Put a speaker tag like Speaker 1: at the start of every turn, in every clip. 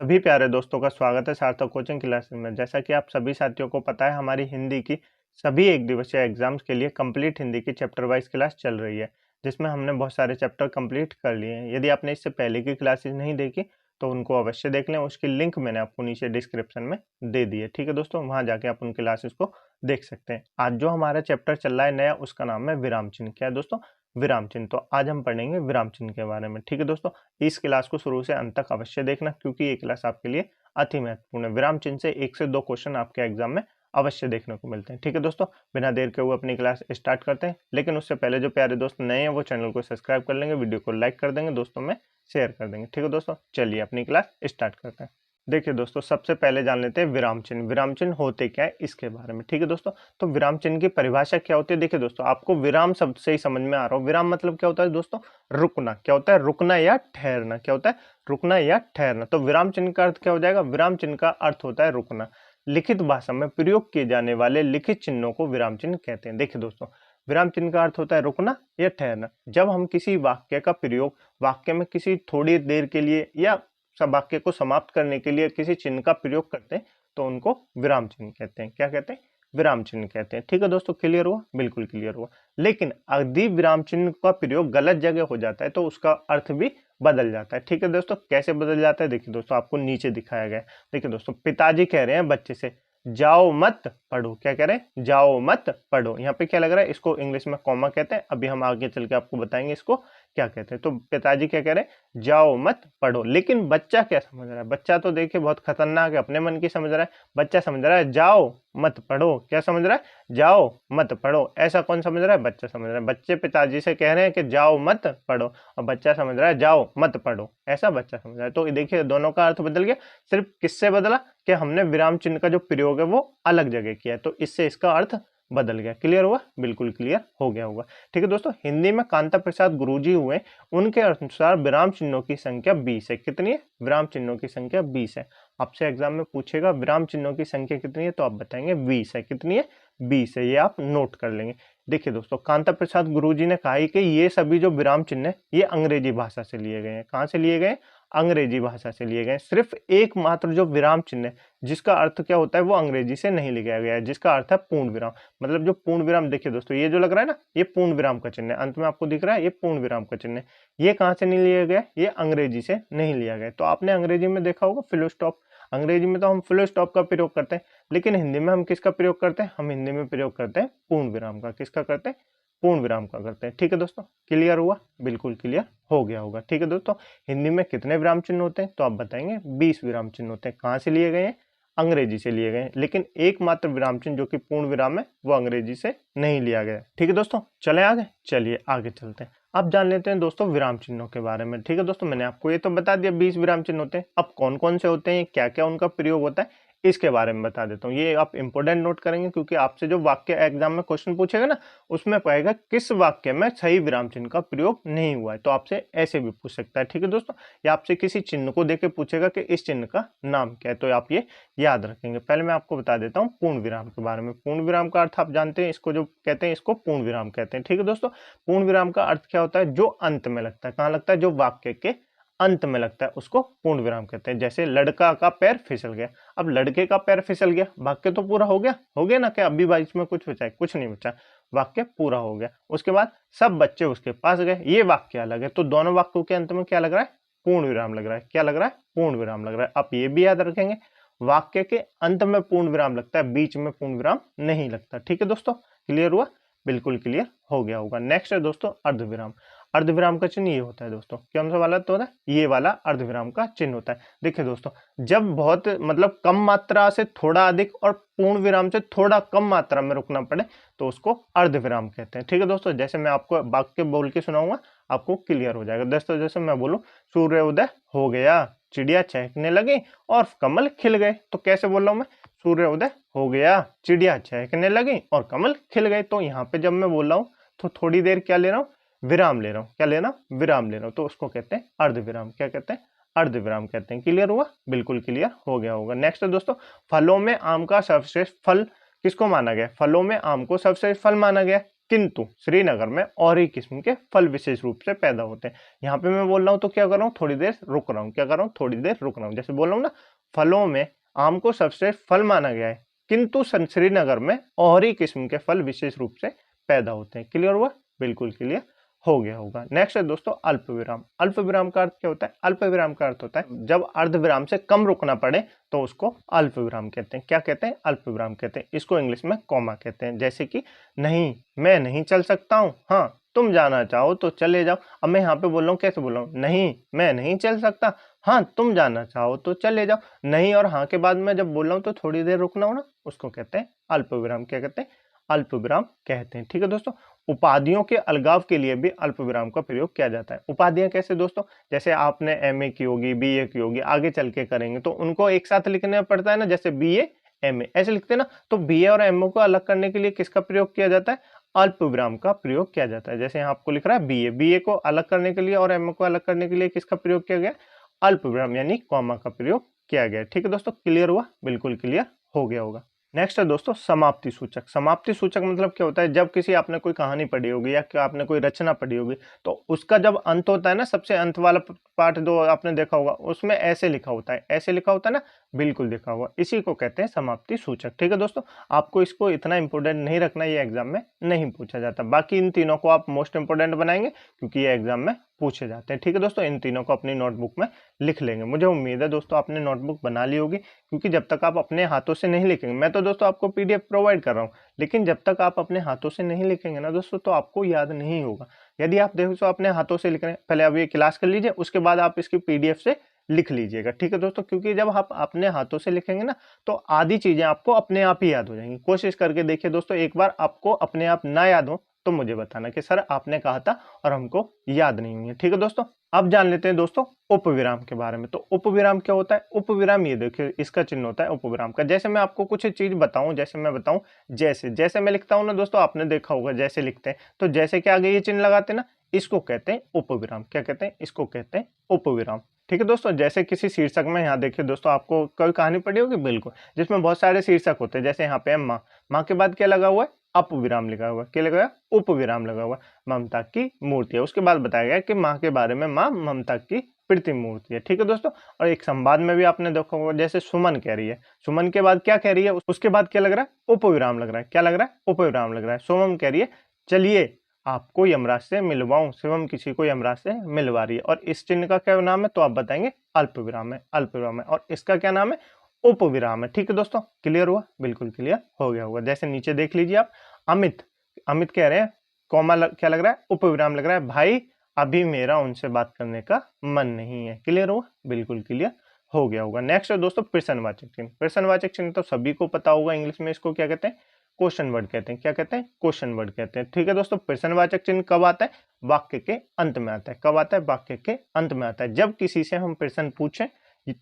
Speaker 1: सभी प्यारे दोस्तों का स्वागत है सार्थक कोचिंग क्लासेस में। जैसा कि आप सभी साथियों को पता है, हमारी हिंदी की सभी एक दिवसीय एग्जाम्स के लिए कंप्लीट हिंदी की चैप्टर वाइज क्लास चल रही है, जिसमें हमने बहुत सारे चैप्टर कंप्लीट कर लिए हैं। यदि आपने इससे पहले की क्लासेस नहीं देखी तो उनको अवश्य देख लें। उसकी लिंक मैंने आपको नीचे डिस्क्रिप्शन में दे दी है। ठीक है दोस्तों, वहाँ जाके आप उन क्लासेस को देख सकते हैं। आज जो हमारा चैप्टर चल रहा है नया, उसका नाम है विराम चिन्ह। क्या है दोस्तों? विराम चिन्ह। तो आज हम पढ़ेंगे विराम चिन्ह के बारे में। ठीक है दोस्तों, इस क्लास को शुरू से अंत तक अवश्य देखना, क्योंकि ये क्लास आपके लिए अति महत्वपूर्ण है। विराम चिन्ह से 1 से 2 क्वेश्चन आपके एग्जाम में अवश्य देखने को मिलते हैं। ठीक है दोस्तों, बिना देर के हुए अपनी क्लास स्टार्ट करते हैं। लेकिन उससे पहले जो प्यारे दोस्त नए हैं वो चैनल को सब्सक्राइब कर लेंगे, वीडियो को लाइक कर देंगे, दोस्तों में शेयर कर देंगे। ठीक है दोस्तों, चलिए अपनी क्लास स्टार्ट करते हैं। देखिए दोस्तों, सबसे पहले जान लेते हैं विराम चिन्ह। विराम चिन्ह होते क्या है इसके बारे में। ठीक है दोस्तों, तो विराम चिन्ह की परिभाषा क्या होती है? देखिए दोस्तों, आपको विराम शब्द से ही समझ में आ रहा हो। विराम मतलब क्या होता है दोस्तों? रुकना। क्या होता है? रुकना या ठहरना। क्या होता है? रुकना या ठहरना। तो विराम चिन्ह का अर्थ क्या हो जाएगा? विराम चिन्ह का अर्थ होता है रुकना। लिखित भाषा में प्रयोग किए जाने वाले लिखित चिन्हों को विराम चिन्ह कहते हैं। देखिए दोस्तों, विराम चिन्ह का अर्थ होता है रुकना या ठहरना। जब हम किसी वाक्य का प्रयोग वाक्य में किसी थोड़ी देर के लिए या सब वाक्य को समाप्त करने के लिए किसी चिन्ह का प्रयोग करते हैं तो उनको विराम चिन्ह कहते हैं। क्या कहते हैं? विराम चिन्ह कहते हैं। ठीक है दोस्तों, क्लियर हुआ? बिल्कुल क्लियर हुआ। लेकिन यदि विराम चिन्ह का प्रयोग गलत जगह हो जाता है तो उसका अर्थ भी बदल जाता है। ठीक है दोस्तों, कैसे बदल जाता है? देखिए दोस्तों, आपको नीचे दिखाया गया है। देखिए दोस्तों, पिताजी कह रहे हैं बच्चे से जाओ मत पढ़ो। क्या कह रहे हैं? जाओ मत पढ़ो। यहाँ पे क्या लग रहा है? इसको इंग्लिश में कॉमा कहते हैं। अभी हम आगे चल के आपको बताएंगे इसको क्या कहते हैं। तो पिताजी क्या कह रहे हैं? जाओ मत पढ़ो। लेकिन बच्चा क्या समझ रहा है? बच्चा तो देखिए बहुत खतरनाक है, अपने मन की समझ रहा है। बच्चा समझ रहा है जाओ मत पढ़ो। क्या समझ रहा है? जाओ मत पढ़ो। ऐसा कौन समझ रहा है? बच्चा समझ रहा है। बच्चे पिताजी से कह रहे हैं कि जाओ मत पढ़ो, और बच्चा समझ रहा है जाओ मत पढ़ो। ऐसा बच्चा समझ रहा है। तो देखिए दोनों का अर्थ बदल गया। सिर्फ किससे बदला? कि हमने विराम चिन्ह का जो प्रयोग है वो अलग जगह किया है, तो इससे इसका अर्थ बदल गया। क्लियर हुआ? बिल्कुल क्लियर हो गया होगा। ठीक है दोस्तों, हिंदी में कांता प्रसाद गुरुजी हुए, उनके अनुसार विराम चिन्हों की संख्या 20 है। कितनी है? विराम चिन्हों की संख्या 20 है। आपसे एग्जाम में पूछेगा विराम चिन्हों की संख्या कितनी है, तो आप बताएंगे 20 है। कितनी है? 20 है। ये आप नोट कर लेंगे। देखिए दोस्तों, कांता प्रसाद गुरुजी ने कहा है कि ये सभी जो विराम चिन्ह है ये अंग्रेजी भाषा से लिए गए हैं। कहाँ से लिए गए? अंग्रेजी भाषा से लिए गए। सिर्फ एकमात्र जो विराम चिन्ह है जिसका अर्थ क्या होता है वो अंग्रेजी से नहीं लिखा गया है, जिसका अर्थ है पूर्ण विराम। मतलब जो पूर्ण विराम, देखिए दोस्तों, ये जो लग रहा है ना, ये पूर्ण विराम का चिन्ह है। अंत में आपको दिख रहा है ये पूर्ण विराम का चिन्ह है। ये कहाँ से नहीं लिया गया? ये अंग्रेजी से नहीं लिया गया। तो आपने अंग्रेजी में देखा होगा फुल स्टॉप। अंग्रेजी में तो हम फुल स्टॉप का प्रयोग करते हैं, लेकिन हिंदी में हम किसका प्रयोग करते हैं? हम हिंदी में प्रयोग करते हैं पूर्ण विराम का। किसका करते हैं? पूर्ण विराम का करते हैं। ठीक है दोस्तों, क्लियर हुआ? बिल्कुल क्लियर हो गया होगा। ठीक है दोस्तों, हिंदी में कितने विराम चिन्ह होते हैं? तो आप बताएंगे 20 विराम चिन्ह होते हैं। कहाँ से लिए गए हैं? अंग्रेजी से लिए गए हैं। लेकिन एकमात्र विराम चिन्ह जो कि पूर्ण विराम है वो अंग्रेजी से नहीं लिया गया। ठीक है दोस्तों, चले आगे। चलिए आगे चलते हैं। अब जान लेते हैं दोस्तों विराम चिन्हों के बारे में। ठीक है दोस्तों, मैंने आपको ये तो बता दिया 20 विराम चिन्ह होते हैं। अब कौन कौन से होते हैं, क्या क्या उनका प्रयोग होता है, इसके बारे में बता देता हूँ। ये आप इंपोर्टेंट नोट करेंगे, क्योंकि आपसे जो वाक्य एग्जाम में क्वेश्चन पूछेगा ना, उसमें पाएगा किस वाक्य में सही विराम चिन्ह का प्रयोग नहीं हुआ है। तो आपसे ऐसे भी पूछ सकता है। ठीक है दोस्तों, या आपसे किसी चिन्ह को देके पूछेगा कि इस चिन्ह का नाम क्या है, तो आप ये याद रखेंगे। पहले मैं आपको बता देता हूँ पूर्ण विराम के बारे में। पूर्ण विराम का अर्थ आप जानते हैं, इसको जो कहते हैं इसको पूर्ण विराम कहते हैं। ठीक है दोस्तों, पूर्ण विराम का अर्थ क्या होता है? जो अंत में लगता है। कहाँ लगता है? जो वाक्य के अंत में लगता है उसको पूर्ण विराम कहते हैं। जैसे लड़का का पैर फिसल गया। अब लड़के का पैर फिसल गया, वाक्य तो पूरा हो गया। हो गया ना? क्या अभी बीच में कुछ बचा है? कुछ नहीं बचा, वाक्य पूरा हो गया। उसके बाद सब बच्चे उसके पास गए, ये वाक्य अलग है। तो दोनों वाक्यों के अंत में क्या लग रहा है? पूर्ण विराम लग रहा है। क्या लग रहा है? पूर्ण विराम लग रहा है। आप ये भी याद रखेंगे, वाक्य के अंत में पूर्ण विराम लगता है, बीच में पूर्ण विराम नहीं लगता। ठीक है दोस्तों, क्लियर हुआ? बिल्कुल क्लियर हो गया होगा। नेक्स्ट है दोस्तों अर्धविराम। अर्धविराम का चिन्ह ये होता है दोस्तों, कौन सा वाला तो होता है? ये वाला अर्धविराम का चिन्ह होता है। देखिए दोस्तों, जब बहुत मतलब कम मात्रा से थोड़ा अधिक और पूर्ण विराम से थोड़ा कम मात्रा में रुकना पड़े तो उसको अर्धविराम कहते हैं। ठीक है दोस्तों, जैसे मैं आपको वाक्य बोल के सुनाऊंगा, आपको क्लियर हो जाएगा। दोस्तों जैसे मैं बोलूं, सूर्य उदय हो गया, चिड़िया चहकने लगी और कमल खिल गए। तो कैसे बोल रहा हूं मैं? सूर्य उदय हो गया, चिड़िया चहकने लगी और कमल खिल गए। तो यहाँ पे जब मैं बोल रहा हूँ तो थोड़ी देर क्या ले रहा हूँ? विराम ले रहा हूँ। क्या लेना? विराम ले रहा हूँ। तो उसको कहते हैं अर्धविराम। क्या कहते हैं? अर्धविराम कहते हैं। क्लियर हुआ? बिल्कुल क्लियर हो गया होगा। नेक्स्ट है दोस्तों, फलों में आम का सर्वश्रेष्ठ फल किसको माना गया? फलों में आम को सर्वश्रेष्ठ फल माना गया। किंतु श्रीनगर में और ही किस्म के फल विशेष रूप से पैदा होते हैं। यहाँ पे मैं बोल रहा हूँ तो क्या कर रहा हूँ, थोड़ी देर रुक रहा हूँ, क्या कर रहा हूँ, थोड़ी देर रुक रहा हूँ। जैसे बोल रहा हूँ ना, फलों में आम को सबसे फल माना गया है, किंतु श्रीनगर में और ही किस्म के फल विशेष रूप से पैदा होते हैं। क्लियर हुआ? बिल्कुल क्लियर हो गया होगा। नेक्स्ट है दोस्तों अल्प विराम। अल्प विराम का अर्थ क्या होता है? अल्प विराम का अर्थ होता है जब अर्ध विराम से कम रुकना पड़े तो उसको अल्प विराम कहते हैं। क्या कहते हैं? अल्प विराम कहते हैं। इसको इंग्लिश में कॉमा कहते हैं। जैसे कि नहीं, मैं नहीं चल सकता हूँ, हाँ तुम जाना चाहो तो चले जाओ। अब मैं यहाँ पे बोल रहा हूँ, कैसे बोल रहा हूँ, नहीं मैं नहीं चल सकता, हाँ तुम जाना चाहो तो चले जाओ। नहीं और हाँ के बाद में जब बोल रहा हूँ तो थोड़ी देर रुकना हो ना, उसको कहते हैं अल्प विराम। क्या कहते हैं? अल्प विराम कहते हैं। ठीक है दोस्तों। उपाधियों के अलगाव के लिए भी अल्प विराम का प्रयोग किया जाता है। उपाधियां कैसे दोस्तों? जैसे आपने एमए की होगी, बीए की होगी, आगे चल के करेंगे तो उनको एक साथ लिखना पड़ता है ना, जैसे बीए एमए ऐसे लिखते हैं ना। तो बीए और एमए को अलग करने के लिए किसका प्रयोग किया जाता है? अल्प विराम का प्रयोग किया जाता है। जैसे यहाँ आपको लिख रहा है बीए, बीए को अलग करने के लिए और एमए को अलग करने के लिए किसका प्रयोग किया गया? अल्प विराम यानी कॉमा का प्रयोग किया गया। ठीक है दोस्तों, क्लियर हुआ? बिल्कुल क्लियर हो गया होगा। नेक्स्ट है दोस्तों समाप्ति सूचक। समाप्ति सूचक मतलब क्या होता है? जब किसी आपने कोई कहानी पढ़ी होगी या क्या आपने कोई रचना पढ़ी होगी तो उसका जब अंत होता है ना, सबसे अंत वाला पार्ट जो आपने देखा होगा उसमें ऐसे लिखा होता है, ऐसे लिखा होता है ना, बिल्कुल लिखा हुआ, इसी को कहते हैं समाप्ति सूचक। ठीक है दोस्तों, आपको इसको इतना इंपॉर्टेंट नहीं रखना, ये एग्जाम में नहीं पूछा जाता। बाकी इन तीनों को आप मोस्ट इंपोर्टेंट बनाएंगे क्योंकि ये एग्जाम में पूछे जाते हैं। ठीक है दोस्तों, इन तीनों को अपनी नोटबुक में लिख लेंगे। मुझे उम्मीद है दोस्तों आपने नोटबुक बना ली होगी, क्योंकि जब तक आप अपने हाथों से नहीं लिखेंगे, मैं तो दोस्तों आपको पीडीएफ प्रोवाइड कर रहा हूँ, लेकिन जब तक आप अपने हाथों से नहीं लिखेंगे ना दोस्तों तो आपको याद नहीं होगा। यदि आप देखो तो अपने हाथों से लिख रहे हैं, पहले आप ये क्लास कर लीजिए, उसके बाद आप इसकी पीडीएफ से लिख लीजिएगा। ठीक है दोस्तों, क्योंकि जब आप अपने हाथों से लिखेंगे ना तो आधी चीजें आपको अपने आप ही याद हो जाएंगी। कोशिश करके देखिए दोस्तों, एक बार आपको अपने आप ना याद हो तो मुझे बताना कि सर आपने कहा था और हमको याद नहीं हुई है। ठीक है दोस्तों, अब जान लेते हैं दोस्तों उपविराम के बारे में। तो उपविराम क्या होता है? उपविराम ये देखिए इसका चिन्ह होता है उपविराम का। जैसे मैं आपको कुछ चीज बताऊं, जैसे मैं बताऊं, जैसे जैसे मैं लिखता हूं ना दोस्तों, आपने देखा होगा जैसे लिखते हैं तो जैसे के आगे ये चिन्ह लगाते हैं ना, इसको कहते हैं उपविराम। क्या कहते हैं? इसको कहते हैं उपविराम। ठीक है दोस्तों, जैसे किसी शीर्षक में, यहाँ देखिए दोस्तों, आपको कोई कहानी पढ़ी होगी बिल्कुल, जिसमें बहुत सारे शीर्षक होते हैं। जैसे यहाँ पे माँ, माँ के बाद क्या लगा हुआ है? अप विराम लिखा हुआ है। क्या लगा हुआ है? उप विराम लगा हुआ है। ममता की मूर्ति है, उसके बाद बताया गया कि माँ के बारे में, माँ ममता की प्रीति मूर्ति है। ठीक है दोस्तों, और एक संवाद में भी आपने देखा होगा, जैसे सुमन कह रही है, सुमन के बाद क्या कह रही है? उसके बाद क्या लग रहा है? उप विराम लग रहा है। क्या लग रहा है? उप विराम लग रहा है। सोमम कह रही है चलिए आपको यमराज से मिलवाऊं, शिवम किसी को यमराज से मिलवा रही है। और इस चिन्ह का क्या नाम है? तो आप बताएंगे अल्प विराम है, अल्प विराम है। और इसका क्या नाम है? उप विराम है। ठीक है दोस्तों, क्लियर हुआ? बिल्कुल क्लियर हो गया होगा। जैसे नीचे देख लीजिए आप, अमित, अमित कह रहे हैं कॉमा क्या लग रहा है? उप विराम लग रहा है, भाई अभी मेरा उनसे बात करने का मन नहीं है। क्लियर हुआ? बिल्कुल क्लियर हो गया होगा। नेक्स्ट है दोस्तों प्रश्नवाचक चिन्ह। प्रश्नवाचक चिन्ह तो सभी को पता होगा, इंग्लिश में इसको क्या कहते हैं? क्वेश्चन वर्ड कहते हैं। क्या कहते हैं? क्वेश्चन वर्ड कहते हैं। ठीक है दोस्तों, प्रश्नवाचक चिन्ह कब आता है? वाक्य के अंत में आता है। कब आता है? वाक्य के अंत में आता है। जब किसी से हम प्रश्न पूछें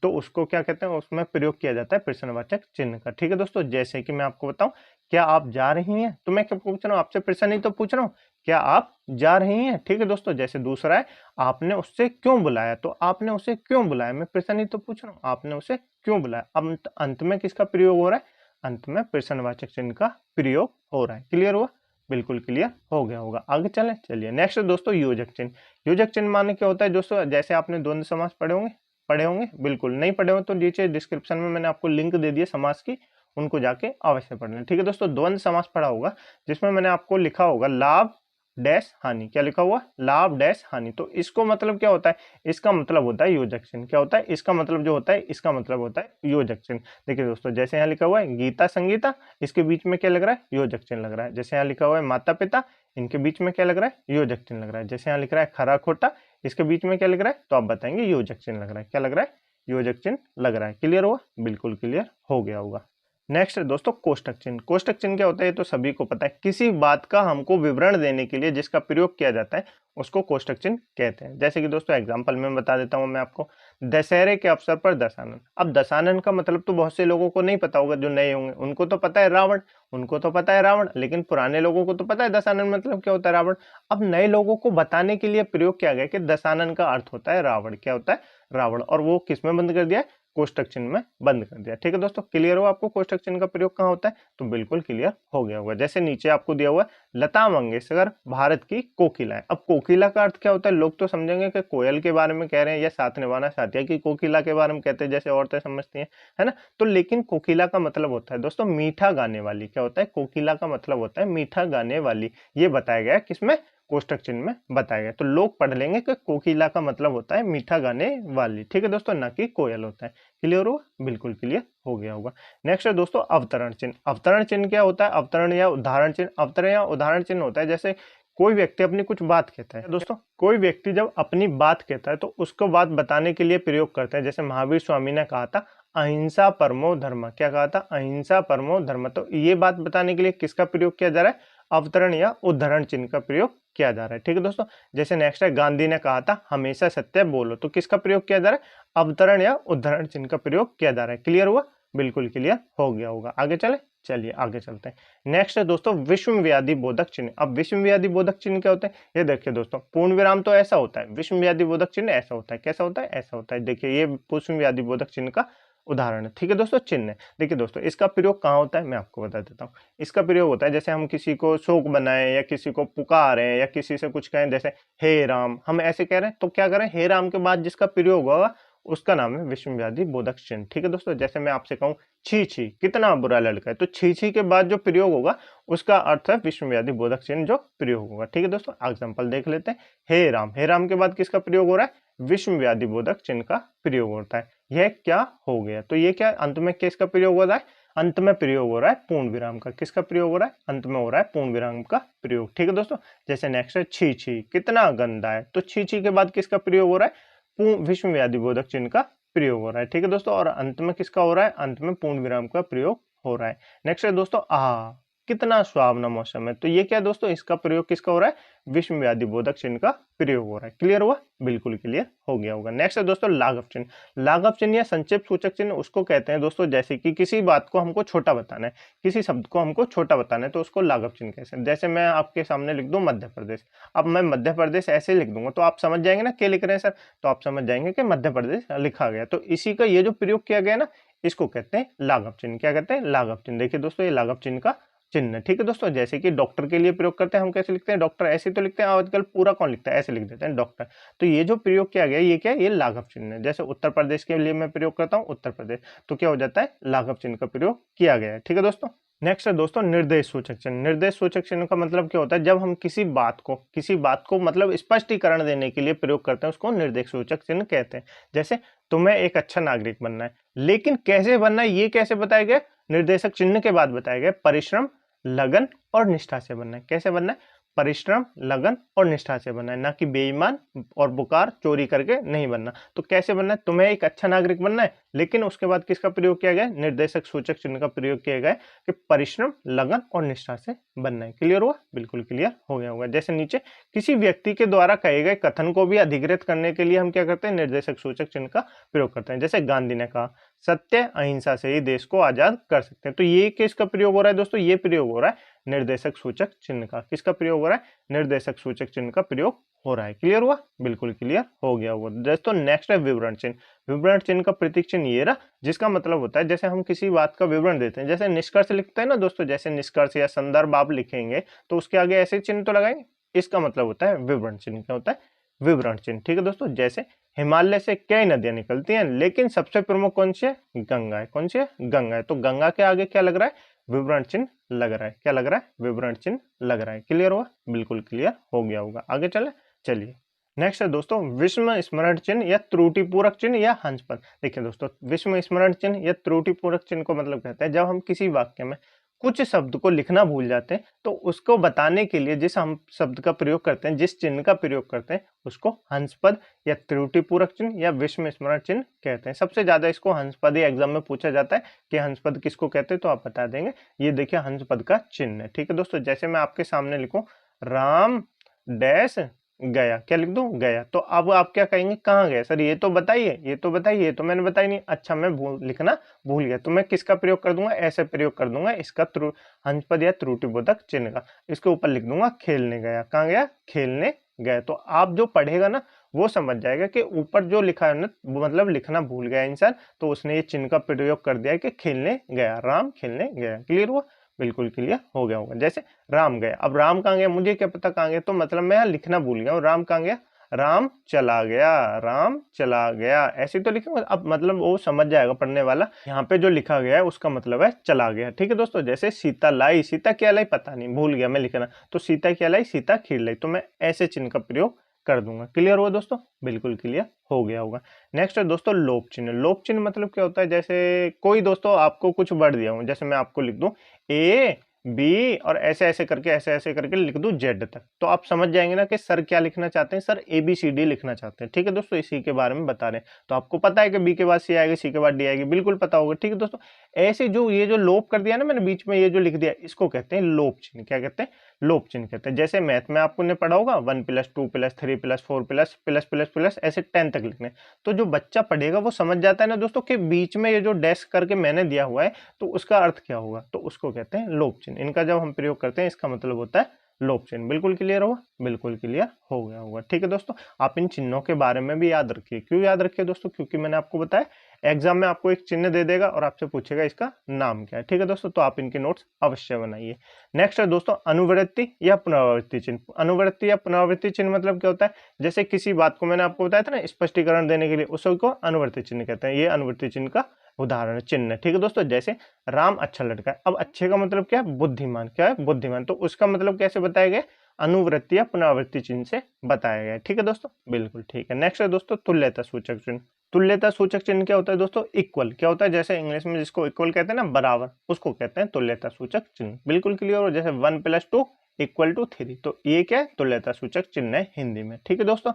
Speaker 1: तो उसको क्या कहते हैं? उसमें प्रयोग किया जाता है प्रश्नवाचक चिन्ह का। ठीक है दोस्तों, जैसे कि मैं आपको बताऊं, क्या आप जा रही हैं? तो मैं क्या पूछ रहा हूँ आपसे? प्रश्न ही तो पूछ रहा हूँ, क्या आप जा रही हैं? ठीक है दोस्तों, जैसे दूसरा है, आपने उससे क्यों बुलाया? तो आपने उसे क्यों बुलाया? मैं प्रश्न ही तो पूछ रहा हूँ, आपने उसे क्यों बुलाया? अब अंत में किसका प्रयोग हो रहा है? अंत में प्रश्नवाचक चिन्ह का प्रयोग हो रहा है। क्लियर हुआ? बिल्कुल क्लियर हो गया होगा। आगे चलें, चलिए नेक्स्ट दोस्तों योजक चिन्ह। योजक चिन्ह माने क्या होता है दोस्तों? जैसे आपने द्वंद्व समास पढ़े होंगे, बिल्कुल नहीं पढ़े हो तो नीचे डिस्क्रिप्शन में मैंने आपको लिंक दे दिया समास की, उनको जाके अवश्य पढ़ लें। ठीक है दोस्तों, द्वंद्व समास पढ़ा होगा जिसमें मैंने आपको लिखा होगा लाभ डैश हानि। क्या लिखा हुआ? लाभ डैश हानि। तो इसको मतलब क्या होता है? इसका मतलब होता है योजक चिन्ह। क्या होता है? इसका मतलब जो होता है, इसका मतलब होता है योजक चिन्ह। देखिए दोस्तों, जैसे यहाँ लिखा हुआ है गीता संगीता, इसके बीच में क्या लग रहा है? योजक चिन्ह लग रहा है। जैसे यहाँ लिखा हुआ है माता पिता, इनके बीच में क्या लग रहा है? योजक चिन्ह लग रहा है। जैसे यहाँ लिख रहा है खरा खोटा, इसके बीच में क्या लग रहा है? तो आप बताएंगे योजक चिन्ह लग रहा है। क्या लग रहा है? योजक चिन्ह लग रहा है। क्लियर हुआ? बिल्कुल क्लियर हो गया होगा। नेक्स्ट है दोस्तों कोष्टक चिन्ह। कोष्टक चिन्ह क्या होता है? ये तो सभी को पता है, किसी बात का हमको विवरण देने के लिए जिसका प्रयोग किया जाता है उसको कोष्टक चिन्ह कहते हैं। जैसे कि दोस्तों एग्जांपल में बता देता हूं मैं आपको, दशहरे के अवसर पर दशानन। अब दशानन का मतलब तो बहुत से लोगों को नहीं पता होगा, जो नए होंगे उनको तो पता है रावण, उनको तो पता है रावण, लेकिन पुराने लोगों को तो पता है दशानन मतलब क्या होता है, रावण। अब नए लोगों को बताने के लिए प्रयोग किया गया कि दशानन का अर्थ होता है रावण। क्या होता है? रावण। और वो किसमें बंद कर दिया है? कोष्टक चिन्ह में बंद कर दिया। ठीक है दोस्तों, क्लियर हो आपको कोष्टक चिन्ह का प्रयोग कहाँ होता है? तो बिल्कुल क्लियर हो गया होगा। जैसे नीचे आपको दिया हुआ है लता मंगेशकर भारत की कोकिला है। अब कोकिला का अर्थ क्या होता है? लोग तो समझेंगे कि कोयल के बारे में कह रहे हैं या साथ निभाना साथिया की कोकिला के बारे में कहते हैं, जैसे औरतें समझती हैं, है ना। तो लेकिन कोकिला का मतलब होता है दोस्तों मीठा गाने वाली। क्या होता है? कोकिला का मतलब होता है मीठा गाने वाली। ये बताया गया है किसमें? कोष्टक चिन्ह में बताया गया। तो लोग पढ़ लेंगे कि कोकिला का मतलब होता है मीठा गाने वाली। ठीक है दोस्तों, ना कि कोयल होता है। क्लियर हो? बिल्कुल क्लियर हो गया होगा। नेक्स्ट है दोस्तों अवतरण चिन्ह। अवतरण चिन्ह क्या होता है? अवतरण या उदाहरण चिन्ह। अवतरण या उदाहरण चिन्ह होता है जैसे कोई व्यक्ति अपनी कुछ बात कहता है दोस्तों, कोई व्यक्ति जब अपनी बात कहता है तो उसको बात बताने के लिए प्रयोग करते हैं। जैसे महावीर स्वामी ने कहा था अहिंसा परमो धर्म। क्या कहा था? अहिंसा परमो धर्म। तो ये बात बताने के लिए किसका प्रयोग किया जा रहा है? अवतरण या उद्धरण चिन्ह का प्रयोग किया जा रहा है। ठीक है दोस्तों, जैसे नेक्स्ट है गांधी ने कहा था हमेशा सत्य बोलो। तो किसका प्रयोग किया जा रहा है? अवतरण या उद्धरण चिन्ह का प्रयोग किया जा रहा है। क्लियर हुआ? बिल्कुल क्लियर हो गया होगा। आगे चले, चलिए आगे चलते हैं। नेक्स्ट है दोस्तों विश्वव्याधि बोधक चिन्ह। अब विश्वव्याधि बोधक चिन्ह क्या होता है? ये देखिए दोस्तों, पूर्ण विराम तो ऐसा होता है, विश्वव्याधि बोधक चिन्ह ऐसा होता है। कैसा होता है? ऐसा होता है। देखिए ये विश्वव्याधि बोधक चिन्ह का उदाहरण है। ठीक है दोस्तों, चिन्ह है। देखिए दोस्तों, इसका प्रयोग कहाँ होता है मैं आपको बता देता हूँ। इसका प्रयोग होता है जैसे हम किसी को शोक बनाए या किसी को पुकारें या किसी से कुछ कहें, जैसे हे राम, हम ऐसे कह रहे हैं तो क्या करें? हे राम के बाद जिसका प्रयोग होगा उसका नाम है विश्वव्याधि बोधक चिन्ह। ठीक है दोस्तों, जैसे मैं आपसे कहूँ छी छी कितना बुरा लड़का है, तो छी छी के बाद जो प्रयोग होगा उसका अर्थ है विश्वव्याधि बोधक चिन्ह जो प्रयोग होगा। ठीक है दोस्तों, एग्जाम्पल देख लेते हैं। हे राम, हे राम के बाद किसका प्रयोग हो रहा है? विश्वव्याधि बोधक चिन्ह का प्रयोग होता है। यह क्या हो गया? तो ये क्या अंत में किसका प्रयोग हो रहा है? अंत में प्रयोग हो रहा है पूर्ण विराम का। किसका प्रयोग हो रहा है? अंत में हो रहा है पूर्ण विराम का प्रयोग। ठीक है दोस्तों, जैसे नेक्स्ट है छी छी कितना गंदा है। तो छी छी के बाद किसका प्रयोग हो रहा है? विश्वव्याधि बोधक चिन्ह का प्रयोग हो रहा है। ठीक है दोस्तों, और अंत में किसका हो रहा है? अंत में पूर्ण विराम का प्रयोग हो रहा है। नेक्स्ट है दोस्तों आह कितना सुहावना मौसम है। तो ये क्या दोस्तों? इसका प्रयोग किसका हो रहा है? विश्वव्याधि बोधक चिन्ह का प्रयोग हो रहा है। क्लियर हुआ? बिल्कुल क्लियर हो गया होगा। नेक्स्ट है दोस्तों लाघव चिन्ह। लाघव चिन्ह या संक्षेप सूचक चिन्ह उसको कहते हैं दोस्तों जैसे कि किसी बात को हमको छोटा बताना है, किसी शब्द को हमको छोटा बताना है तो उसको लाघव चिन्ह कहते हैं। जैसे मैं आपके सामने लिख दूं मध्य प्रदेश, अब मैं मध्य प्रदेश ऐसे लिख दूंगा तो आप समझ जाएंगे ना क्या लिख रहे हैं सर, तो आप समझ जाएंगे कि मध्य प्रदेश लिखा गया। तो इसी का ये जो प्रयोग किया गया ना, इसको कहते हैं लाघव चिन्ह। क्या कहते हैं? लाघव चिन्ह। देखिए दोस्तों, ये लाघव चिन्ह का चिन्ह है। ठीक है दोस्तों, जैसे कि डॉक्टर के लिए प्रयोग करते हैं, हम कैसे लिखते हैं? डॉक्टर ऐसे तो लिखते हैं, आजकल पूरा कौन लिखता है? ऐसे लिख देते हैं डॉक्टर। तो ये जो प्रयोग किया गया ये क्या है? ये लाघव चिन्ह है। जैसे उत्तर प्रदेश के लिए मैं प्रयोग करता हूँ उत्तर प्रदेश, तो क्या हो जाता है? लाघव चिन्ह का प्रयोग किया गया है। ठीक है दोस्तों, नेक्स्ट है दोस्तों निर्देश सूचक चिन्ह। निर्देश सूचक चिन्ह का मतलब क्या होता है? जब हम किसी बात को मतलब स्पष्टीकरण देने के लिए प्रयोग करते हैं उसको निर्देश सूचक चिन्ह कहते हैं। जैसे तुम्हें एक अच्छा नागरिक बनना है, लेकिन कैसे बनना है ये कैसे बताया गया? निर्देशक चिन्ह के बाद बताया गया परिश्रम, लगन और निष्ठा से बनना है। कैसे बनना है? परिश्रम, लगन और निष्ठा से बनना है, ना कि बेईमान और बुकार चोरी करके नहीं बनना। तो कैसे बनना है? तुम्हें एक अच्छा नागरिक बनना है, लेकिन उसके बाद किसका प्रयोग किया गया? निर्देशक सूचक चिन्ह का प्रयोग किया गया कि परिश्रम, लगन और निष्ठा से बनना है। क्लियर हुआ? बिल्कुल क्लियर हो गया होगा। जैसे नीचे किसी व्यक्ति के द्वारा कहे गए कथन को भी अधिकृत करने के लिए हम क्या करते हैं? निर्देशक सूचक चिन्ह का प्रयोग करते हैं। जैसे गांधी ने कहा सत्य अहिंसा से ही देश को आजाद कर सकते हैं। तो ये किसका प्रयोग हो रहा है दोस्तों? ये प्रयोग हो रहा है निर्देशक सूचक चिन्ह का। किसका प्रयोग हो रहा है? निर्देशक सूचक चिन्ह का प्रयोग हो रहा है। क्लियर हुआ? बिल्कुल क्लियर हो गया होगा दोस्तों। नेक्स्ट है विवरण चिन्ह। विवरण चिन्ह का प्रतीक चिन्ह ये रहा, जिसका मतलब होता है जैसे हम किसी बात का विवरण देते हैं, जैसे निष्कर्ष लिखते हैं ना दोस्तों, जैसे निष्कर्ष या संदर्भ आप लिखेंगे तो उसके आगे ऐसे चिन्ह तो लगाएंगे, इसका मतलब होता है विवरण चिन्ह। क्या होता है? विवरण चिन्ह। ठीक है दोस्तों, जैसे हिमालय से कई नदियां निकलती हैं लेकिन सबसे प्रमुख कौन सी है? गंगा है। कौन सी है? गंगा है। तो गंगा के आगे क्या लग रहा है? विवरण चिन्ह लग रहा है। क्या लग रहा है? विवरण चिन्ह लग रहा है। क्लियर हुआ? बिल्कुल क्लियर हो गया होगा। आगे चले, चलिए नेक्स्ट है दोस्तों विस्मय स्मरण चिन्ह या त्रुटिपूरक चिन्ह या हंस पद। देखिए दोस्तों, विस्मय स्मरण चिन्ह या त्रुटिपूरक चिन्ह को मतलब कहते हैं जब हम किसी वाक्य में कुछ शब्द को लिखना भूल जाते हैं तो उसको बताने के लिए जिस हम शब्द का प्रयोग करते हैं, जिस चिन्ह का प्रयोग करते हैं, उसको हंस पद या त्रुटिपूरक चिन्ह या विस्मय स्मरण चिन्ह कहते हैं। सबसे ज्यादा इसको हंस पद या एग्जाम में पूछा जाता है कि हंस पद किसको कहते हैं, तो आप बता देंगे। ये देखिए हंस पद का चिन्ह है। ठीक है दोस्तों, जैसे मैं आपके सामने लिखूं राम डैश गया, क्या लिख दूं? गया। तो अब आप क्या कहेंगे? कहाँ गया सर? ये तो बताइए, ये तो बताइए, ये तो मैंने बताई नहीं। अच्छा, मैं लिखना भूल गया, तो मैं किसका प्रयोग कर दूंगा? ऐसे प्रयोग कर दूंगा इसका हंस पद या त्रुटिबोधक चिन्ह का। इसके ऊपर लिख दूंगा खेलने गया। कहाँ गया? खेलने गया। तो आप जो पढ़ेगा ना वो समझ जाएगा कि ऊपर जो लिखा है ना, मतलब लिखना भूल गया इंसान, तो उसने ये चिन्ह का प्रयोग कर दिया कि खेलने गया, राम खेलने गया। क्लियर हुआ? बिल्कुल क्लियर हो गया होगा। जैसे राम गया, अब राम कहाँ गया, मुझे क्या पता कहाँ गया, तो मतलब मैं यहाँ लिखना भूल गया हूँ। राम कहाँ गया, राम चला गया, राम चला गया, ऐसे तो लिखेंगे। अब मतलब वो समझ जाएगा पढ़ने वाला, यहाँ पे जो लिखा गया है उसका मतलब है चला गया। ठीक है दोस्तों, जैसे सीता लाई, सीता क्या लाई पता नहीं, भूल गया मैं लिखना, तो सीता क्या लाई, सीता खीर लाई, तो मैं ऐसे चिन्ह का प्रयोग कर दूंगा। क्लियर हुआ दोस्तों? बिल्कुल क्लियर हो गया होगा। नेक्स्ट है दोस्तों लोप चिन्ह। लोप चिन्ह मतलब क्या होता है, जैसे कोई दोस्तों आपको कुछ वर्ड दिया हूं, जैसे मैं आपको लिख दूं ए बी और ऐसे ऐसे करके लिख दूं जेड तक, तो आप समझ जाएंगे ना कि सर क्या लिखना चाहते हैं, sir A B C D लिखना चाहते हैं। ठीक है दोस्तों, इसी के बारे में बता रहे हैं। तो आपको पता है कि बी के बाद सी आएगी, सी के बाद डी आएगी, बिल्कुल पता होगा। ठीक है दोस्तों, ऐसे जो ये जो लोप कर दिया ना मैंने बीच में, ये जो लिख दिया, इसको कहते हैं लोप चिन्ह। क्या कहते हैं? लोप चिन्ह कहते हैं। जैसे मैथ में आपको ने पढ़ा होगा 1 + 2 + 3 + 4 प्लस ऐसे 10 तक लिखने, तो जो बच्चा पढ़ेगा वो समझ जाता है ना दोस्तों कि बीच में ये जो डैश करके मैंने दिया हुआ है तो उसका अर्थ क्या होगा, तो उसको कहते हैं लोप चिन्ह। इनका जब हम प्रयोग करते हैं इसका मतलब होता है लोप चिन्ह। बिल्कुल क्लियर होगा? बिल्कुल क्लियर हो गया होगा। ठीक है दोस्तों, आप इन चिन्हों के बारे में भी याद रखिए। क्यों याद रखिए दोस्तों? क्योंकि मैंने आपको बताया एग्जाम में आपको एक चिन्ह दे देगा और आपसे पूछेगा इसका नाम क्या है। ठीक है दोस्तों, तो आप इनके नोट्स अवश्य बनाइए। नेक्स्ट है दोस्तों अनुवृत्ति या पुनरावृत्ति चिन्ह। अनुवृत्ति या पुनरावृत्ति चिन्ह मतलब क्या होता है, जैसे किसी बात को मैंने आपको बताया था ना स्पष्टीकरण देने के लिए, उसको अनुवृत्ति चिन्ह कहते हैं। ये अनुवृत्ति चिन्ह का उदाहरण चिन्ह है। ठीक है दोस्तों, जैसे राम अच्छा लड़का है, अब अच्छे का मतलब क्या है, बुद्धिमान। क्या है? बुद्धिमान। तो उसका मतलब कैसे बताया गया, अनुवृत्ति या पुनरावृत्ति चिन्ह से बताया गया है। ठीक है दोस्तों, बिल्कुल ठीक है। नेक्स्ट है दोस्तों तुल्यता सूचक चिन्ह। तुल्यता सूचक चिन्ह क्या होता है दोस्तों, इक्वल। क्या होता है, जैसे इंग्लिश में जिसको इक्वल कहते हैं ना, बराबर, उसको कहते हैं तुल्यता सूचक चिन्ह। बिल्कुल क्लियर हो? जैसे 1 + 2 = 3, तो ये क्या है, तुल्यता सूचक चिन्ह है हिंदी में। ठीक है दोस्तों,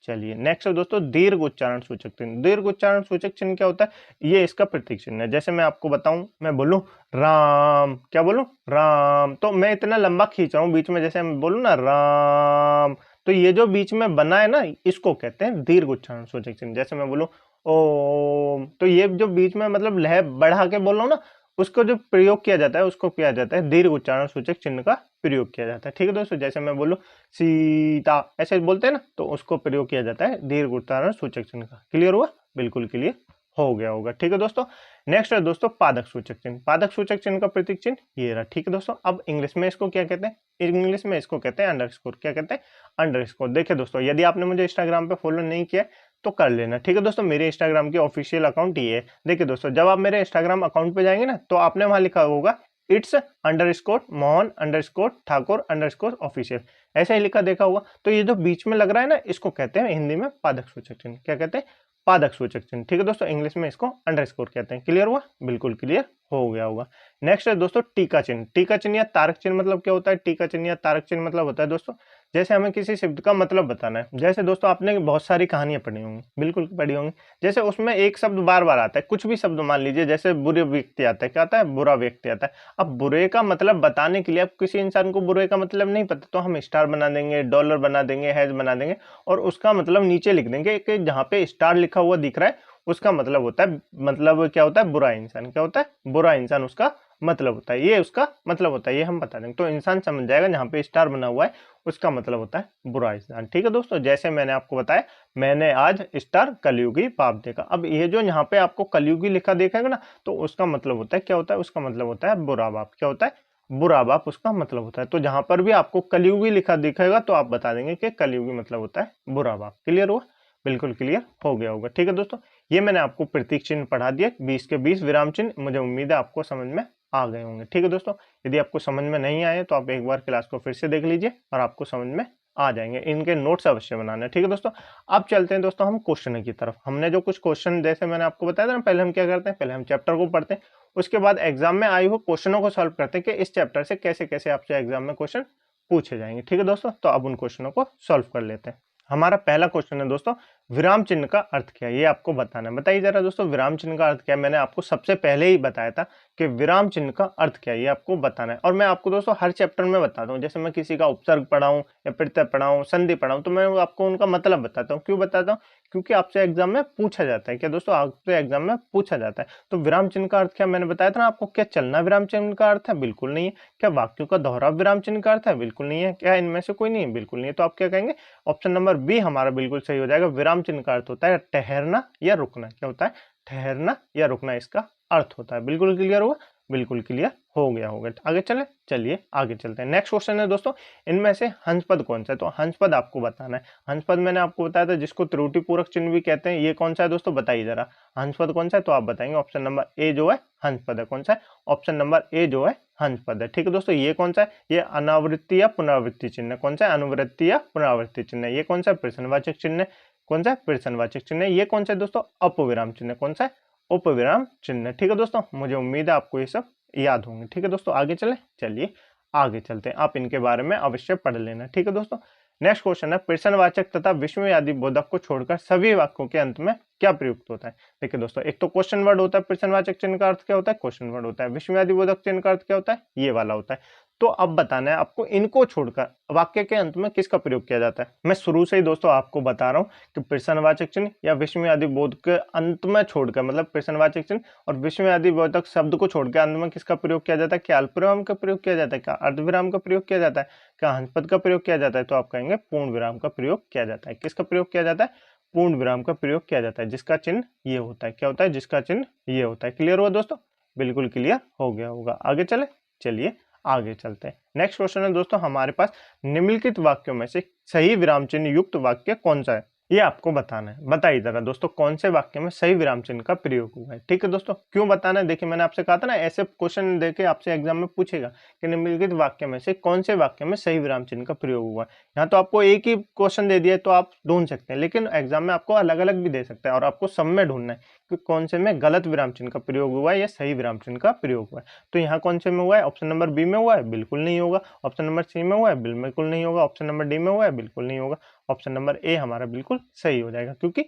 Speaker 1: चलिए नेक्स्ट है दोस्तों दीर्घ उच्चारण सूचक चिन्ह। दीर्घ उच्चारण सूचक चिन्ह क्या होता है, ये इसका प्रतीक चिन्ह है। जैसे मैं आपको बताऊं, मैं बोलूं राम, क्या बोलूं, राम, तो मैं इतना लंबा खींच रहा हूं बीच में, जैसे मैं बोलूं ना राम, तो ये जो बीच में बना है ना, इसको कहते हैं दीर्घ उच्चारण सूचक चिन्ह। जैसे मैं बोलूं ओम, तो ये जो बीच में मतलब लय बढ़ा के बोल रहा हूं ना, उसको जो प्रयोग किया जाता है उसको किया जाता है दीर्घ उच्चारण सूचक चिन्ह का प्रयोग किया जाता है। ठीक है दोस्तों, जैसे मैं बोलूं सीता, ऐसे बोलते हैं ना, तो उसको प्रयोग किया जाता है दीर्घ उच्चारण सूचक चिन्ह का। क्लियर हुआ? बिल्कुल क्लियर हो गया होगा। ठीक है दोस्तों, नेक्स्ट है दोस्तों पादक सूचक चिन्ह। पादक सूचक चिन्ह का प्रतीक चिन्ह ये रहा। ठीक है दोस्तों, अब इंग्लिश में इसको क्या कहते हैं, इंग्लिश में इसको कहते हैं अंडरस्कोर। क्या कहते हैं? अंडरस्कोर। देखिए दोस्तों, यदि आपने मुझे इंस्टाग्राम पे फॉलो नहीं किया तो कर लेना। ठीक है दोस्तों, मेरे इंस्टाग्राम की ऑफिशियल अकाउंट ये है। देखिए दोस्तों, जब आप मेरे इंस्टाग्राम अकाउंट पे जाएंगे ना, तो आपने वहां लिखा होगा its_mohan_ठाकुर_official, ऐसे ही लिखा देखा होगा। तो ये जो बीच में लग रहा है ना, इसको कहते हैं हिंदी में पादक सूचक चिन्ह। क्या कहते हैं? पादक सूचक चिन्ह। ठीक है दोस्तों, इंग्लिश में इसको अंडरस्कोर कहते हैं। क्लियर हुआ? बिल्कुल क्लियर हो गया होगा। नेक्स्ट है दोस्तों टीका चिन्ह। टीका चिन्ह या तारक चिन्ह मतलब क्या होता है, टीका चिन्ह या तारक चिन्ह मतलब होता है दोस्तों, जैसे हमें किसी शब्द का मतलब बताना है। जैसे दोस्तों आपने बहुत सारी कहानियां पढ़ी होंगी, बिल्कुल पढ़ी होंगी, जैसे उसमें एक शब्द बार बार आता है, कुछ भी शब्द मान लीजिए, जैसे बुरे व्यक्ति आता है, क्या आता है, बुरा व्यक्ति आता है। अब बुरे का मतलब बताने के लिए, अब किसी इंसान को बुरे का मतलब नहीं पता, तो हम स्टार बना देंगे, डॉलर बना देंगे, हैज बना देंगे, और उसका मतलब नीचे लिख देंगे कि जहाँ पे स्टार लिखा हुआ दिख रहा है उसका मतलब होता है, मतलब क्या होता है, बुरा इंसान। क्या होता है? बुरा इंसान उसका मतलब होता है, ये उसका मतलब होता है, ये हम बता देंगे तो इंसान समझ जाएगा। जहाँ पे स्टार बना हुआ है उसका मतलब होता है बुरा इंसान। ठीक है दोस्तों, जैसे मैंने आपको बताया, मैंने आज स्टार कलयुगी बाप देखा। अब ये जो यहाँ पे आपको कलयुगी लिखा देखेगा ना, तो उसका मतलब होता है, क्या होता है, उसका मतलब होता है बुरा बाप। क्या होता है? बुरा बाप उसका मतलब होता है। तो जहां पर भी आपको कलयुगी लिखा दिखेगा तो आप बता देंगे कि कलयुगी मतलब होता है बुरा बाप। क्लियर हुआ? बिल्कुल क्लियर हो गया होगा। ठीक है दोस्तों, ये मैंने आपको प्रतीक चिन्ह पढ़ा दिया, 20 के 20 विराम चिन्ह। मुझे उम्मीद है आपको समझ में आ गए होंगे। ठीक है दोस्तों, यदि आपको समझ में नहीं आए तो आप एक बार क्लास को फिर से देख लीजिए और आपको समझ में आ जाएंगे। इनके नोट्स अवश्य बनाना है। ठीक है दोस्तों, अब चलते हैं दोस्तों हम क्वेश्चन की तरफ। हमने जो कुछ क्वेश्चन, जैसे मैंने आपको बताया था ना, पहले हम क्या करते हैं, पहले हम चैप्टर को पढ़ते हैं, उसके बाद एग्जाम में आई हुई क्वेश्चनों को सॉल्व करते हैं कि इस चैप्टर से कैसे कैसे आपसे एग्जाम में क्वेश्चन पूछे जाएंगे। ठीक है दोस्तों, तो अब उन क्वेश्चनों को सॉल्व कर लेते हैं। हमारा पहला क्वेश्चन है दोस्तों, विराम चिन्ह का अर्थ क्या है, ये आपको बताना है। बताइए जरा दोस्तों, विराम चिन्ह का अर्थ क्या है। मैंने आपको सबसे पहले ही बताया था कि विराम चिन्ह का अर्थ क्या है, ये आपको बताना है। और मैं आपको दोस्तों हर चैप्टर में बताता हूँ, जैसे मैं किसी का उपसर्ग पढ़ाऊं या प्रत्यय पढ़ाऊं, संधि पढ़ाऊं, तो मैं आपको उनका मतलब बताता हूँ। क्यों बताता हूँ? क्योंकि आपसे एग्जाम में पूछा जाता है। क्या दोस्तों, आपसे एग्जाम में पूछा जाता है। तो विराम चिन्ह का अर्थ क्या, मैंने बताया था ना आपको। क्या चलना विराम चिन्ह का अर्थ है? बिल्कुल नहीं है। क्या वाक्यों का दोहराव विराम चिन्ह का अर्थ है? बिल्कुल नहीं है। क्या इनमें से कोई नहीं है? बिल्कुल नहीं है। तो आप क्या कहेंगे, ऑप्शन नंबर बी हमारा बिल्कुल सही हो जाएगा। विराम चिन्ह का अर्थ होता है ठहरना या रुकना। क्या होता है? ठहरना या रुकना इसका अर्थ होता है। बिल्कुल क्लियर हुआ? बिल्कुल क्लियर हो गया होगा। आगे चले, चलिए आगे चलते हैं। नेक्स्ट क्वेश्चन है दोस्तों, इनमें से हंस पद कौन सा है? तो हंस पद आपको बताना है। हंस पद मैंने आपको बताया था जिसको त्रुटिपूरक चिन्ह भी कहते हैं, ये कौन सा है दोस्तों, बताइए जरा। हंस पद कौन सा है? तो आप बताएंगे ऑप्शन नंबर ए जो है हंस पद है। कौन सा है? ऑप्शन नंबर ए जो है हंस पद है। ठीक है दोस्तों, ये कौन सा है? ये अनावृत्ति या पुनरावृत्ति चिन्ह है। कौन सा है? अनुवृत्ति या पुनरावृत्ति चिन्ह है। ये कौन सा है? प्रश्नवाचक चिन्ह है। कौन सा है? प्रश्नवाचक चिन्ह है। ये कौन सा है दोस्तों? अपविराम चिन्ह है। कौन सा है? उपविराम चिन्ह। ठीक है दोस्तों, मुझे उम्मीद है आपको ये सब याद होंगे। ठीक है दोस्तों, आगे चले, चलिए आगे चलते हैं। आप इनके बारे में अवश्य पढ़ लेना। ठीक है दोस्तों, नेक्स्ट क्वेश्चन है, प्रश्नवाचक तथा विस्मयादि बोधक को छोड़कर सभी वाक्यों के अंत में क्या प्रयुक्त होता है? देखिए दोस्तों, एक तो क्वेश्चन वर्ड होता है, प्रश्नवाचक चिन्ह का अर्थ क्या होता है? क्वेश्चन वर्ड होता है। विस्मयादि बोधक चिन्ह का अर्थ क्या होता है? ये वाला होता है। तो अब बताना है आपको, इनको छोड़कर वाक्य के अंत में किसका प्रयोग किया जाता है। मैं शुरू से ही दोस्तों आपको बता रहा हूँ कि प्रश्नवाचक चिन्ह या विस्मयादि बोध के अंत में छोड़कर, मतलब प्रश्नवाचक चिन्ह और विस्मयादि बोधक शब्द को छोड़कर अंत में किसका प्रयोग किया जाता है? क्या अल्पविराम का प्रयोग किया जाता है? क्या अर्धविराम का प्रयोग किया जाता है? क्या हंसपद का प्रयोग किया जाता है? तो आप कहेंगे पूर्ण विराम का प्रयोग किया जाता है। किसका प्रयोग किया जाता है? पूर्ण विराम का प्रयोग किया जाता है, जिसका चिन्ह ये होता है। क्या होता है? जिसका चिन्ह ये होता है। क्लियर हुआ दोस्तों? बिल्कुल क्लियर हो गया होगा। आगे चले, चलिए आगे चलते हैं। नेक्स्ट क्वेश्चन है दोस्तों हमारे पास, निम्नलिखित वाक्यों में से सही विराम चिन्ह युक्त वाक्य कौन सा है? ये आपको बताना है। बताइए जरा दोस्तों, कौन से वाक्य में सही विराम चिन्ह का प्रयोग हुआ है। ठीक है दोस्तों, क्यों बताना है? देखिए मैंने आपसे कहा था ना, ऐसे क्वेश्चन देके आपसे एग्जाम में पूछेगा कि निम्नलिखित वाक्य में से कौन से वाक्य में सही विराम चिन्ह का प्रयोग हुआ है। यहाँ तो आपको एक ही क्वेश्चन दे दिया तो आप ढूंढ सकते हैं, लेकिन एग्जाम में आपको अलग अलग भी दे सकता है और आपको सब में ढूंढना है कि कौन से में गलत विराम चिन्ह का प्रयोग हुआ है या सही विराम चिन्ह का प्रयोग हुआ है। तो यहाँ कौन से में हुआ है? ऑप्शन नंबर बी में हुआ है? बिल्कुल नहीं होगा। ऑप्शन नंबर सी में हुआ है? बिल्कुल नहीं होगा। ऑप्शन नंबर डी में हुआ है? बिल्कुल नहीं होगा। ऑप्शन नंबर ए हमारा बिल्कुल सही हो जाएगा, क्योंकि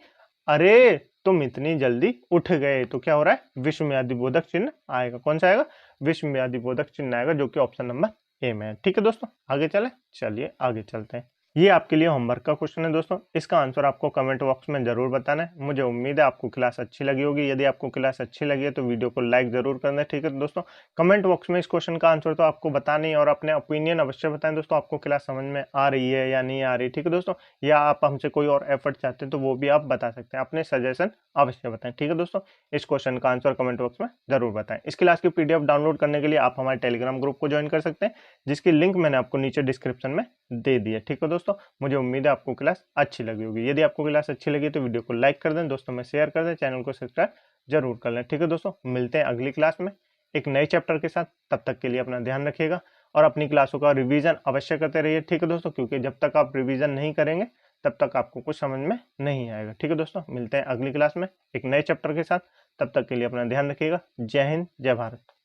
Speaker 1: अरे तुम इतनी जल्दी उठ गए, तो क्या हो रहा है? विस्मयादि बोधक चिन्ह आएगा। कौन सा आएगा? विस्मयादि बोधक चिन्ह आएगा, जो कि ऑप्शन नंबर ए में है। ठीक है दोस्तों, आगे चले, चलिए आगे चलते हैं। ये आपके लिए होमवर्क का क्वेश्चन है दोस्तों, इसका आंसर आपको कमेंट बॉक्स में जरूर बताना है। मुझे उम्मीद है आपको क्लास अच्छी लगी होगी। यदि आपको क्लास अच्छी लगी है तो वीडियो को लाइक जरूर करना है। ठीक है दोस्तों, कमेंट बॉक्स में इस क्वेश्चन का आंसर तो आपको बताना ही, और अपने ओपिनियन अवश्य बताएं दोस्तों, आपको क्लास समझ में आ रही है या नहीं आ रही। ठीक है दोस्तों, या आप हमसे कोई और एफर्ट चाहते हैं तो वो भी आप बता सकते हैं। अपने सजेशन अवश्य बताएं। ठीक है दोस्तों, इस क्वेश्चन का आंसर कमेंट बॉक्स में जरूर बताएं। इस क्लास की पीडीएफ डाउनलोड करने के लिए आप हमारे टेलीग्राम ग्रुप को ज्वाइन कर सकते हैं, जिसकी लिंक मैंने आपको नीचे डिस्क्रिप्शन में दे दी है। ठीक है दोस्तों, मुझे उम्मीद है आपको क्लास अच्छी लगी होगी। यदि आपको क्लास अच्छी लगी तो वीडियो को लाइक कर दें, दोस्तों में शेयर कर दें, चैनल को सब्सक्राइब जरूर कर लें। ठीक है दोस्तों, मिलते हैं अगली क्लास में एक नए चैप्टर के साथ। तब तक के लिए अपना ध्यान रखिएगा और अपनी क्लासों का रिवीजन अवश्य करते रहिए। ठीक है दोस्तों, क्योंकि जब तक आप रिवीजन नहीं करेंगे तब तक आपको कुछ समझ में नहीं आएगा। ठीक है दोस्तों, मिलते हैं अगली क्लास में एक नए चैप्टर के साथ। तब तक के लिए अपना ध्यान रखिएगा। जय हिंद, जय भारत।